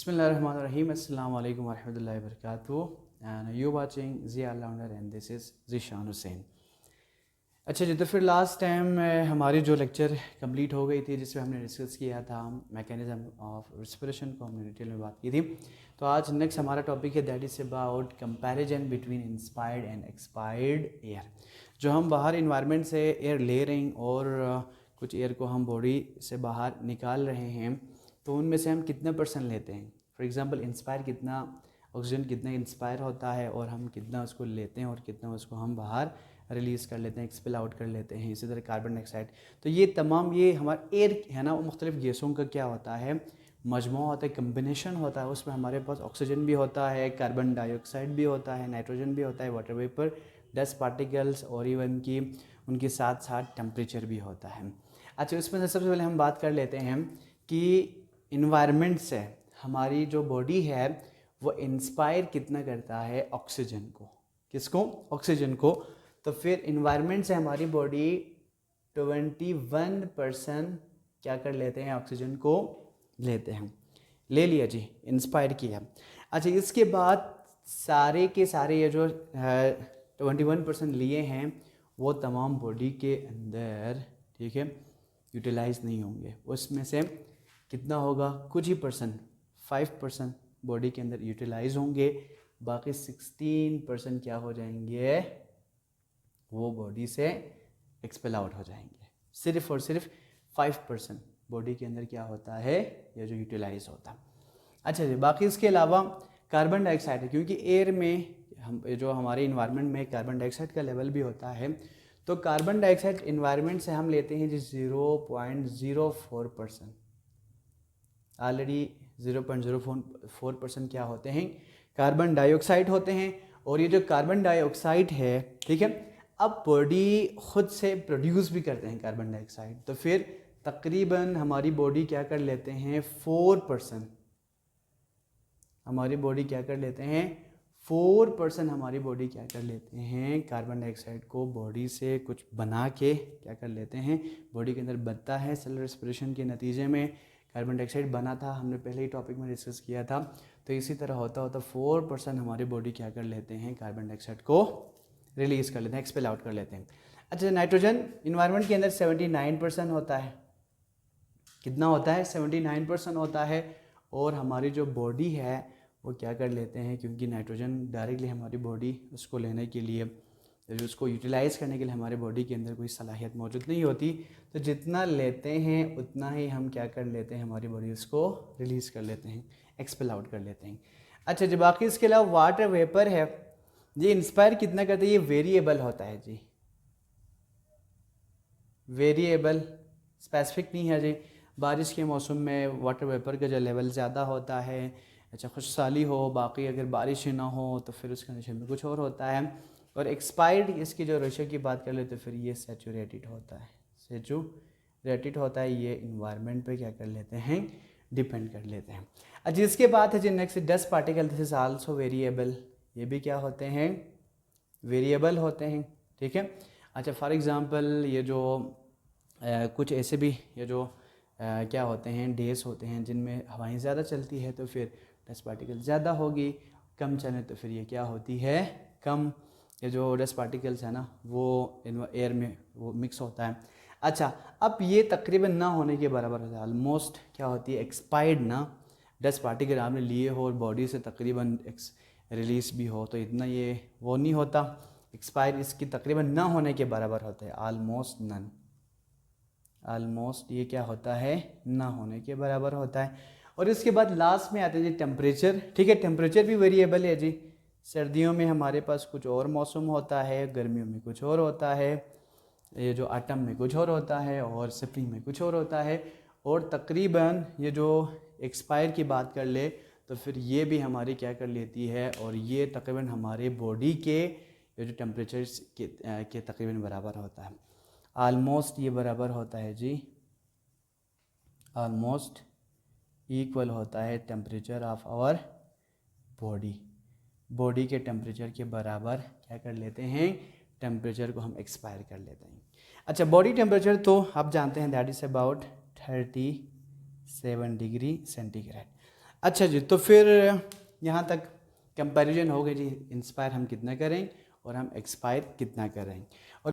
Bismillahirrahmanirrahim. Assalamu alaikum warahmatullahi wabarakatuh. And you watching Zia All-Rounder and this is Zishan Hussain. अच्छा जी, तो फिर last time हमारी जो lecture complete हो गई थी जिसमें हमने डिस्कस किया था मैकेनिज्म ऑफ रेस्पिरेशन को हमने डिटेल में बात की थी। तो आज नेक्स्ट हमारा टॉपिक है that is about comparison between inspired and expired air. जो हम बाहर इन्वायरमेंट से एयर ले रहे हैं और कुछ एयर को हम बॉडी से बाहर निकाल रहे हैं, तो उनमें से हम कितना परसेंट लेते हैं। फॉर एग्जांपल इंस्पायर कितना ऑक्सीजन कितना इंस्पायर होता है और हम कितना उसको लेते हैं और कितना उसको हम बाहर रिलीज़ कर लेते हैं, एक्सपेल आउट कर लेते हैं। इसी तरह कार्बन डाइऑक्साइड, तो ये तमाम ये हमारा एयर है ना, वो मुख्तलिफ़ गैसों का क्या होता है, मजमू होता है, कम्बिनेशन होता है। उसमें हमारे पास ऑक्सीजन भी होता है, कार्बन डाइऑक्साइड भी होता है, नाइट्रोजन भी होता है, वाटर वेपर, डस्ट पार्टिकल्स और इवन की उनके साथ साथ टेम्परेचर भी होता है। अच्छा, इसमें से सबसे पहले हम बात कर लेते हैं कि इन्वायरमेंट से हमारी जो बॉडी है वो इंस्पायर कितना करता है ऑक्सीजन को। किसको? ऑक्सीजन को। तो फिर इन्वायरमेंट से हमारी बॉडी 21% क्या कर लेते हैं, ऑक्सीजन को लेते हैं। ले लिया जी, इंस्पायर किया। अच्छा, इसके बाद सारे के सारे ये जो 21% लिए हैं वो तमाम बॉडी के अंदर, ठीक है, यूटिलाइज नहीं होंगे। उसमें से कितना होगा, कुछ ही परसेंट 5% बॉडी के अंदर यूटिलाइज होंगे, बाकी 16% क्या हो जाएंगे, वो बॉडी से एक्सपेल आउट हो जाएंगे। सिर्फ और सिर्फ 5% बॉडी के अंदर क्या होता है, ये जो यूटिलाइज होता है। अच्छा जी, बाकी इसके अलावा कार्बन डाइऑक्साइड है, क्योंकि एयर में हम जो हमारे इन्वायरमेंट में कार्बन डाइऑक्साइड का लेवल भी होता है, तो कार्बन डाइऑक्साइड इन्वायरमेंट से हम लेते हैं जी 0.04%। ऑलरेडी 0.04% क्या होते हैं, कार्बन डाइऑक्साइड होते हैं। और ये जो कार्बन डाइऑक्साइड है, ठीक है, अब बॉडी खुद से प्रोड्यूस भी करते हैं कार्बन डाइऑक्साइड। तो फिर तकरीबन हमारी बॉडी क्या कर लेते हैं, 4%। हमारी बॉडी क्या कर लेते हैं, 4% हमारी बॉडी क्या कर लेते हैं, कार्बन डाइऑक्साइड को बॉडी से कुछ बना के क्या कर लेते हैं, बॉडी के अंदर बनता है। सेलुलर रेस्पिरेशन के नतीजे में कार्बन डाइऑक्साइड बना था, हमने पहले ही टॉपिक में डिस्कस किया था। तो इसी तरह होता 4% हमारी बॉडी क्या कर लेते हैं, कार्बन डाइऑक्साइड को रिलीज़ कर लेते हैं, एक्सपेल आउट कर लेते हैं। अच्छा, नाइट्रोजन इन्वायरमेंट के अंदर 79% होता है। कितना होता है, 79% होता है। और हमारी जो बॉडी है वो क्या कर लेते हैं, क्योंकि नाइट्रोजन डायरेक्टली हमारी बॉडी उसको लेने के लिए, उसको यूटिलाइज़ करने के लिए हमारे बॉडी के अंदर कोई सलाहियत मौजूद नहीं होती। तो जितना लेते हैं उतना ही हम क्या कर लेते हैं, हमारी बॉडी उसको रिलीज़ कर लेते हैं, एक्सपेल आउट कर लेते हैं। अच्छा जी, बाकी इसके अलावा वाटर वेपर है जी, इंस्पायर कितना करते हैं, ये वेरिएबल होता है जी, वेरिएबल, स्पेसिफिक नहीं है जी। बारिश के मौसम में वाटर वेपर का जो लेवल ज़्यादा होता है, अच्छा खुशहाली हो, बाकी अगर बारिश ना हो तो फिर उस कंडीशन में कुछ और होता है। और एक्सपायर्ड इसकी जो रेशो की बात कर ले तो फिर ये सैचुरेटेड होता है, सैचुरेटेड होता है। ये इन्वायरमेंट पे क्या कर लेते हैं, डिपेंड कर लेते हैं। अच्छा, इसके बाद है जी next dust particle, this is also variable. ये भी क्या होते हैं, वेरिएबल होते हैं, ठीक है। अच्छा, फॉर एग्जांपल ये जो कुछ ऐसे भी ये जो क्या होते हैं, डेज होते हैं जिनमें हवाएं ज़्यादा चलती है तो फिर डस्ट पार्टिकल ज़्यादा होगी, कम चले तो फिर ये क्या होती है, कम। ये जो डस्ट पार्टिकल्स है ना वो एयर में वो मिक्स होता है। अच्छा, अब ये तकरीबन ना होने के बराबर होता है, ऑलमोस्ट क्या होती है, एक्सपायर्ड ना डस्ट पार्टिकल आपने लिए हो और बॉडी से तकरीबन रिलीज़ भी हो, तो इतना ये वो नहीं होता। एक्सपायर इसकी तकरीबन ना होने के बराबर होता है, ऑलमोस्ट नन। ऑलमोस्ट ये क्या होता है, ना होने के बराबर होता है। और इसके बाद लास्ट में आते हैं जी टेम्परेचर, ठीक है। टेम्परेचर भी वेरिएबल है जी। सर्दियों में हमारे पास कुछ और मौसम होता है, गर्मियों में कुछ और होता है, ये जो ऑटम में कुछ और होता है और स्प्रिंग में कुछ और होता है। और तकरीबन ये जो एक्सपायर की बात कर ले तो फिर ये भी हमारी क्या कर लेती है, और ये तकरीबन हमारे बॉडी के ये जो टेम्परेचर के तकरीबन बराबर होता है। ऑलमोस्ट ये बराबर होता है जी, ऑलमोस्ट इक्वल होता है temperature of our body. Body के टेम्परेचर के बराबर क्या कर लेते हैं, टेम्परेचर को हम एक्सपायर कर लेते हैं। अच्छा, बॉडी टेम्परेचर तो आप जानते हैं that is about 37 degree centigrade. अच्छा जी, तो फिर यहाँ तक कंपैरिजन हो गई जी, इंस्पायर हम कितना करें और हम एक्सपायर कितना करें। और